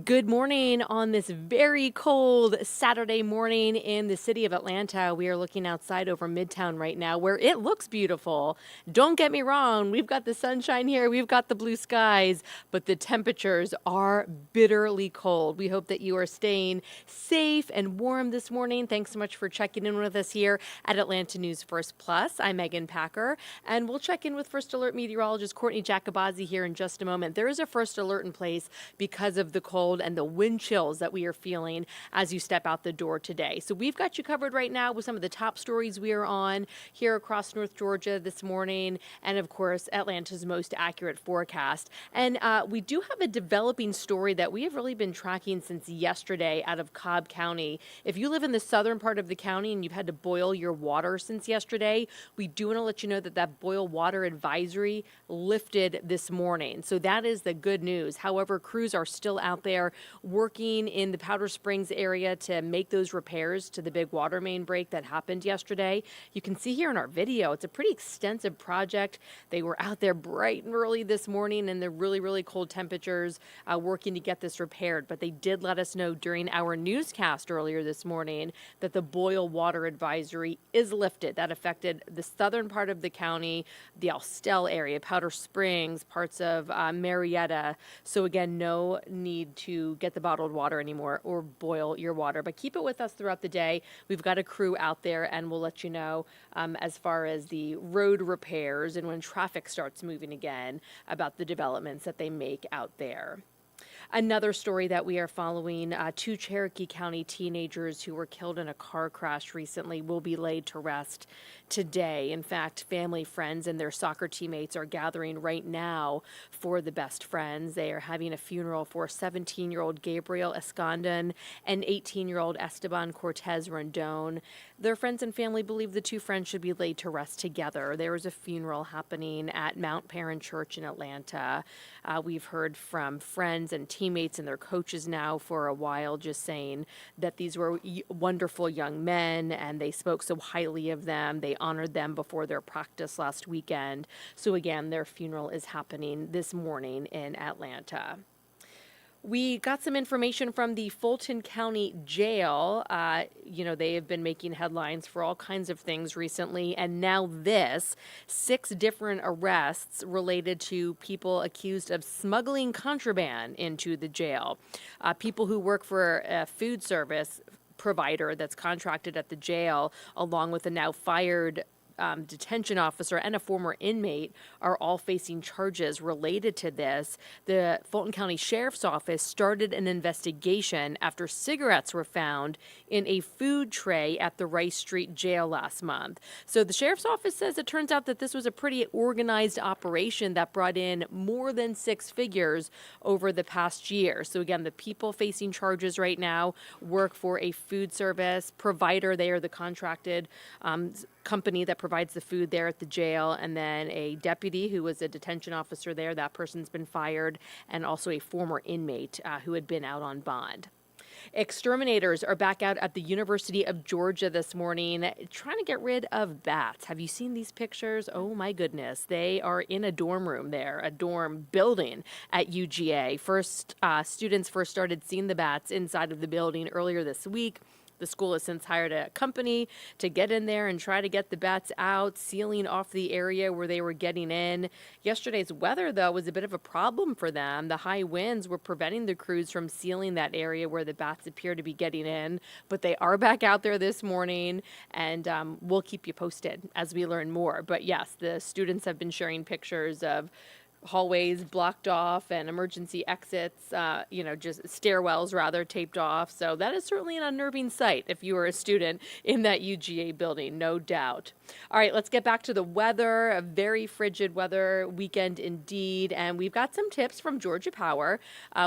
Good morning on this very cold Saturday morning in the city of Atlanta. We are looking outside over Midtown right now where it looks beautiful. Don't get me wrong, we've got the sunshine here, we've got the blue skies, but the temperatures are bitterly cold. We hope that you are staying safe and warm this morning. Thanks so much for checking in with us here at Atlanta News First Plus. I'm Megan Packer, and we'll check in with First Alert Meteorologist Courteney Jacobazzi here in just a moment. There is a first alert in place because of the cold and the wind chills that we are feeling as you step out the door today. So we've got you covered right now with some of the top stories we are on here across North Georgia this morning, and of course, Atlanta's most accurate forecast. And we do have a developing story that we have really been tracking since yesterday out of Cobb County. If you live in the southern part of the county and you've had to boil your water since yesterday, we do want to let you know that that boil water advisory lifted this morning. So that is the good news. However, crews are still out there working in the Powder Springs area to make those repairs to the big water main break that happened yesterday. You can see here in our video, it's a pretty extensive project. They were out there bright and early this morning in the really, really cold temperatures working to get this repaired. But they did let us know during our newscast earlier this morning that the boil water advisory is lifted. That affected the southern part of the county, the Austell area, Powder Springs, parts of Marietta. So again, no need to get the bottled water anymore or boil your water, but keep it with us throughout the day. We've got a crew out there and we'll let you know as far as the road repairs and when traffic starts moving again about the developments that they make out there. Another story that we are following, two Cherokee County teenagers who were killed in a car crash recently will be laid to rest today. In fact, family, friends, and their soccer teammates are gathering right now for the best friends. They are having a funeral for 17-year-old Gabriel Escondon and 18-year-old Esteban Cortez Rondon. Their friends and family believe the two friends should be laid to rest together. There is a funeral happening at Mount Perrin Church in Atlanta. We've heard from friends and teammates and their coaches now for a while just saying that these were wonderful young men and they spoke so highly of them. They honored them before their practice last weekend. So again, their funeral is happening this morning in Atlanta. We got some information from the Fulton County Jail. They have been making headlines for all kinds of things recently. And now this, 6 different arrests related to people accused of smuggling contraband into the jail. People who work for a food service provider that's contracted at the jail, along with a now fired detention officer and a former inmate are all facing charges related to this. The Fulton County Sheriff's Office started an investigation after cigarettes were found in a food tray at the Rice Street Jail last month. So the Sheriff's Office says it turns out that this was a pretty organized operation that brought in more than 6 figures over the past year. So again, the people facing charges right now work for a food service provider. They are the contracted company that provides the food there at the jail, and then a deputy who was a detention officer there. That person's been fired, and also a former inmate who had been out on bond. Exterminators are back out at the University of Georgia this morning trying to get rid of bats. Have you seen these pictures? Oh my goodness. They are in a dorm room there, a dorm building at UGA. Students first started seeing the bats inside of the building earlier this week. The school has since hired a company to get in there and try to get the bats out, sealing off the area where they were getting in. Yesterday's weather, though, was a bit of a problem for them. The high winds were preventing the crews from sealing that area where the bats appear to be getting in. But they are back out there this morning, and we'll keep you posted as we learn more. But yes, the students have been sharing pictures of hallways blocked off and emergency exits, just stairwells rather taped off. So that is certainly an unnerving sight if you are a student in that UGA building, no doubt. All right, let's get back to the weather. A very frigid weather weekend indeed. And we've got some tips from Georgia Power.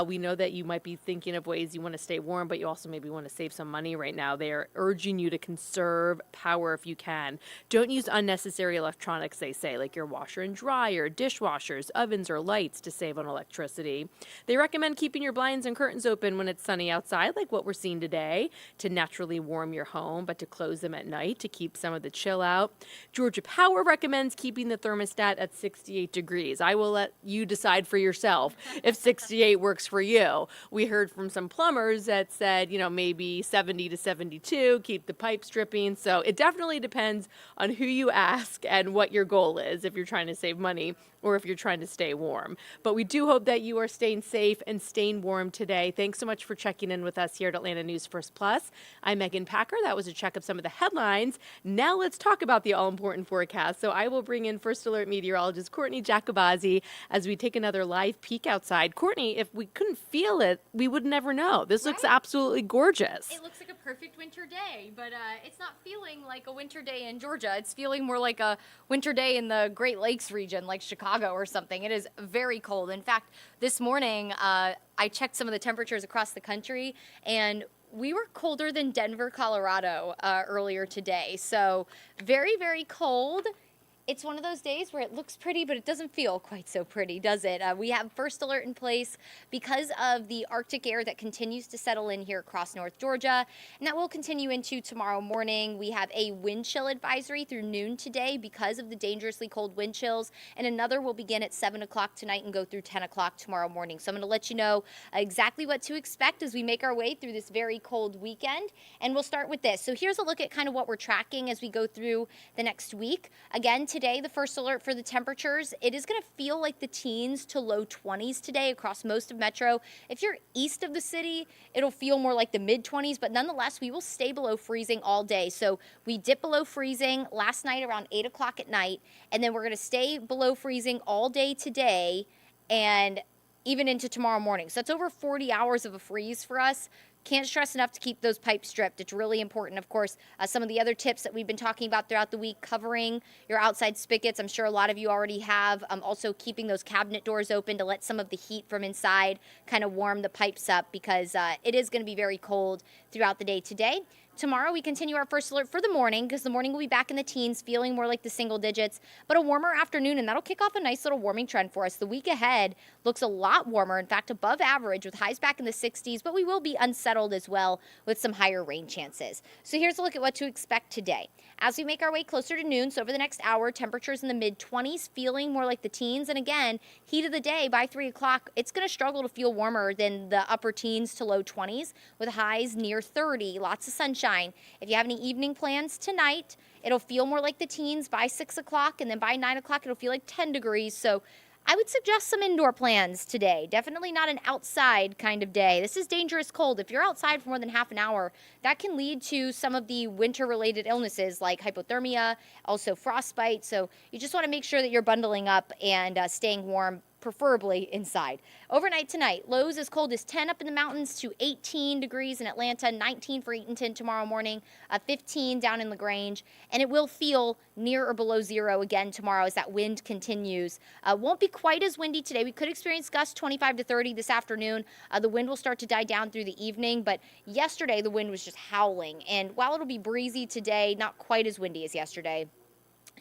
We know that you might be thinking of ways you want to stay warm, but you also maybe want to save some money right now. They are urging you to conserve power if you can. Don't use unnecessary electronics, they say, like your washer and dryer, dishwashers, ovens or lights to save on electricity. They recommend keeping your blinds and curtains open when it's sunny outside, like what we're seeing today, to naturally warm your home, but to close them at night to keep some of the chill out. Georgia Power recommends keeping the thermostat at 68 degrees. I will let you decide for yourself if 68 works for you. We heard from some plumbers that said, maybe 70 to 72, keep the pipes dripping. So it definitely depends on who you ask and what your goal is, if you're trying to save money or if you're trying to stay warm. But we do hope that you are staying safe and staying warm today. Thanks so much for checking in with us here at Atlanta News First Plus. I'm Megan Packer. That was a check of some of the headlines. Now let's talk about the all-important forecast. So I will bring in First Alert Meteorologist Courteney Jacobazzi as we take another live peek outside. Courteney, if we couldn't feel it, we would never know. This looks absolutely gorgeous. It looks like a perfect winter day, but it's not feeling like a winter day in Georgia. It's feeling more like a winter day in the Great Lakes region, like Chicago or something. It is very cold. In fact, this morning, I checked some of the temperatures across the country, and we were colder than Denver, Colorado earlier today. So very, very cold. It's one of those days where it looks pretty, but it doesn't feel quite so pretty, does it? We have first alert in place because of the Arctic air that continues to settle in here across North Georgia, and that will continue into tomorrow morning. We have a wind chill advisory through noon today because of the dangerously cold wind chills, and another will begin at 7 o'clock tonight and go through 10 o'clock tomorrow morning. So I'm going to let you know exactly what to expect as we make our way through this very cold weekend, and we'll start with this. So here's a look at kind of what we're tracking as we go through the next week. Again, today, the first alert for the temperatures, it is going to feel like the teens to low 20s today across most of Metro. If you're east of the city, it'll feel more like the mid 20s, but nonetheless, we will stay below freezing all day. So we dip below freezing last night around 8 o'clock at night, and then we're going to stay below freezing all day today and even into tomorrow morning. So that's over 40 hours of a freeze for us. Can't stress enough to keep those pipes stripped. It's really important. Of course, some of the other tips that we've been talking about throughout the week, covering your outside spigots. I'm sure a lot of you already have. Also keeping those cabinet doors open to let some of the heat from inside kind of warm the pipes up, because it is going to be very cold throughout the day today. Tomorrow, we continue our first alert for the morning, because the morning will be back in the teens, feeling more like the single digits, but a warmer afternoon, and that'll kick off a nice little warming trend for us. The week ahead looks a lot warmer, in fact, above average, with highs back in the 60s, but we will be unsettled as well with some higher rain chances. So here's a look at what to expect today. As we make our way closer to noon, so over the next hour, temperatures in the mid-20s, feeling more like the teens, and again, heat of the day by 3 o'clock, it's going to struggle to feel warmer than the upper teens to low 20s, with highs near 30, lots of sunshine. If you have any evening plans tonight, it'll feel more like the teens by 6 o'clock, and then by 9 o'clock, it'll feel like 10 degrees. So I would suggest some indoor plans today. Definitely not an outside kind of day. This is dangerous cold. If you're outside for more than half an hour, that can lead to some of the winter-related illnesses like hypothermia, also frostbite. So you just want to make sure that you're bundling up and staying warm, preferably inside. Overnight tonight, lows as cold as 10 up in the mountains to 18 degrees in Atlanta, 19 for Eatonton tomorrow morning, 15 down in LaGrange, and it will feel near or below zero again tomorrow as that wind continues. Won't be quite as windy today. We could experience gusts 25 to 30 this afternoon. The wind will start to die down through the evening, but yesterday the wind was just howling, and while it'll be breezy today, not quite as windy as yesterday.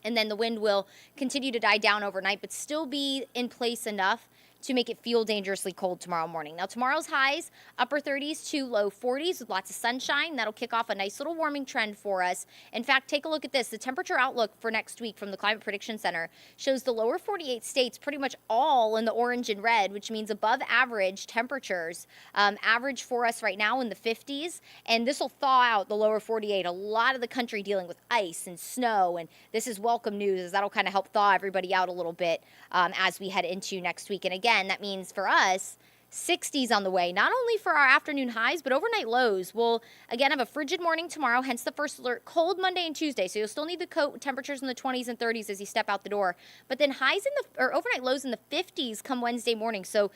And then the wind will continue to die down overnight, but still be in place enough to make it feel dangerously cold tomorrow morning. Now, tomorrow's highs, upper 30s to low 40s with lots of sunshine. That'll kick off a nice little warming trend for us. In fact, take a look at this. The temperature outlook for next week from the Climate Prediction Center shows the lower 48 states pretty much all in the orange and red, which means above average temperatures. Average for us right now in the 50s, and this will thaw out the lower 48. A lot of the country dealing with ice and snow, and this is welcome news, as that'll kind of help thaw everybody out a little bit as we head into next week. And again, that means for us, 60s on the way, not only for our afternoon highs, but overnight lows. We'll, again, have a frigid morning tomorrow, hence the first alert. Cold Monday and Tuesday, so you'll still need the coat. Temperatures in the 20s and 30s as you step out the door. But then highs in the, or overnight lows in the 50s come Wednesday morning. So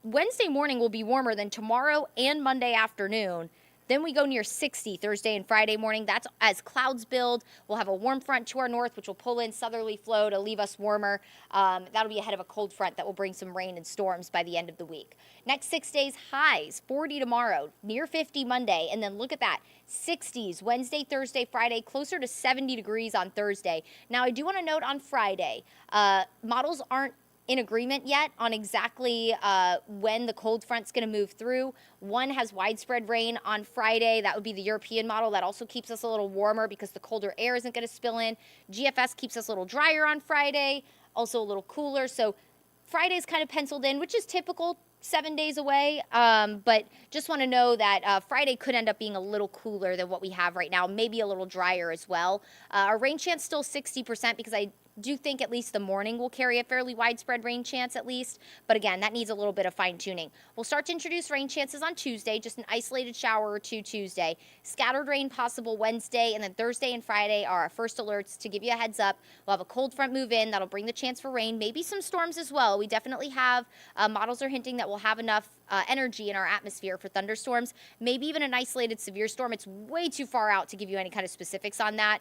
Wednesday morning will be warmer than tomorrow and Monday afternoon. Then we go near 60 Thursday and Friday morning. That's as clouds build. We'll have a warm front to our north, which will pull in southerly flow to leave us warmer. That'll be ahead of a cold front that will bring some rain and storms by the end of the week. Next 6 days, highs, 40 tomorrow, near 50 Monday. And then look at that, 60s Wednesday, Thursday, Friday, closer to 70 degrees on Thursday. Now, I do want to note on Friday, models aren't in agreement yet on exactly when the cold front's going to move through. One has widespread rain on Friday. That would be the European model. That also keeps us a little warmer because the colder air isn't going to spill in. GFS keeps us a little drier on Friday, also a little cooler. So Friday's kind of penciled in, which is typical 7 days away. But just want to know that Friday could end up being a little cooler than what we have right now, maybe a little drier as well. Our rain chance still 60% because I do think at least the morning will carry a fairly widespread rain chance at least. But again, that needs a little bit of fine tuning. We'll start to introduce rain chances on Tuesday, just an isolated shower or two Tuesday. Scattered rain possible Wednesday, and then Thursday and Friday are our first alerts to give you a heads up. We'll have a cold front move in. That'll bring the chance for rain, maybe some storms as well. We definitely have, models are hinting that we'll have enough energy in our atmosphere for thunderstorms, maybe even an isolated severe storm. It's way too far out to give you any kind of specifics on that,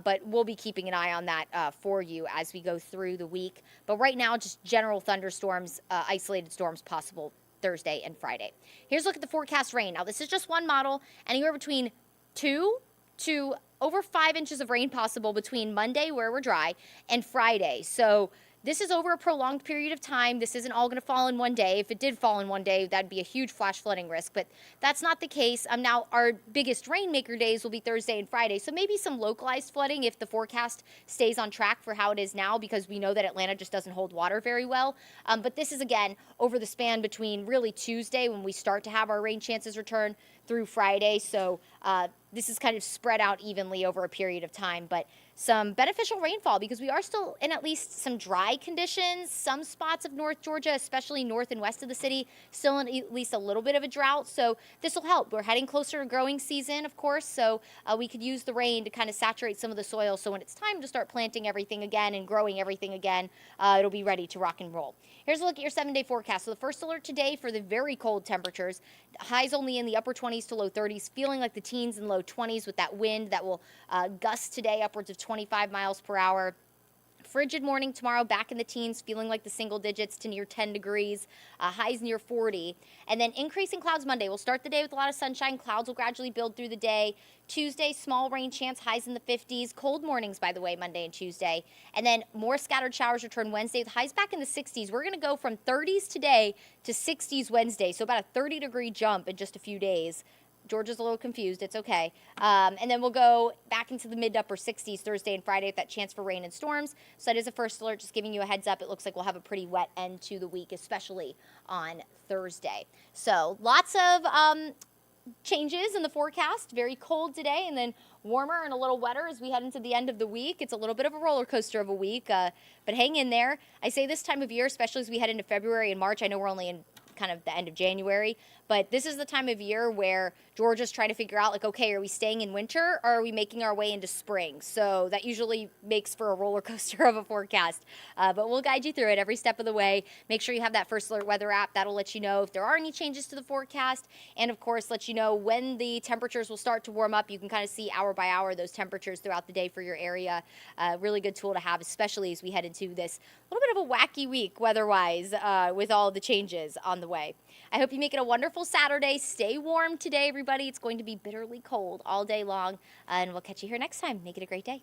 but we'll be keeping an eye on that for you as we go through the week. But right now, just general thunderstorms, isolated storms possible Thursday and Friday. Here's a look at the forecast rain. Now, this is just one model, anywhere between 2 to over 5 inches of rain possible between Monday, where we're dry, and Friday. So this is over a prolonged period of time. This isn't all going to fall in one day. If it did fall in one day, that'd be a huge flash flooding risk, but that's not the case. Now, our biggest rainmaker days will be Thursday and Friday, so maybe some localized flooding if the forecast stays on track for how it is now, because we know that Atlanta just doesn't hold water very well. But this is, again, over the span between really Tuesday, when we start to have our rain chances return, through Friday. So this is kind of spread out evenly over a period of time, but some beneficial rainfall because we are still in at least some dry conditions. Some spots of North Georgia, especially north and west of the city, still in at least a little bit of a drought. So this will help. We're heading closer to growing season, of course, so we could use the rain to kind of saturate some of the soil. So when it's time to start planting everything again and growing everything again, it'll be ready to rock and roll. Here's a look at your 7-day forecast. So the first alert today for the very cold temperatures, highs only in the upper 20s to low 30s, feeling like the teens and low 20s with that wind that will gust today upwards of 25 miles per hour. Frigid morning tomorrow, back in the teens, feeling like the single digits to near 10 degrees, highs near 40. And then increasing clouds Monday. We'll start the day with a lot of sunshine. Clouds will gradually build through the day. Tuesday, small rain chance, highs in the 50s. Cold mornings, by the way, Monday and Tuesday. And then more scattered showers return Wednesday with highs back in the 60s. We're going to go from 30s today to 60s Wednesday, so about a 30-degree jump in just a few days. Georgia's a little confused. It's okay. And then we'll go back into the mid to upper 60s Thursday and Friday with that chance for rain and storms. So that is a first alert, just giving you a heads up. It looks like we'll have a pretty wet end to the week, especially on Thursday. So lots of changes in the forecast. Very cold today and then warmer and a little wetter as we head into the end of the week. It's a little bit of a roller coaster of a week, but hang in there. I say this time of year, especially as we head into February and March. I know we're only in kind of the end of January, but this is the time of year where Georgia's trying to figure out, like, okay, are we staying in winter or are we making our way into spring? So that usually makes for a roller coaster of a forecast, but we'll guide you through it every step of the way. Make sure you have that First Alert weather app. That'll let you know if there are any changes to the forecast, and of course let you know when the temperatures will start to warm up. You can kind of see hour by hour those temperatures throughout the day for your area. Really good tool to have, especially as we head into this little bit of a wacky week weather-wise with all the changes on the way. I hope you make it a wonderful Saturday. Stay warm today, everybody. It's going to be bitterly cold all day long, and we'll catch you here next time. Make it a great day.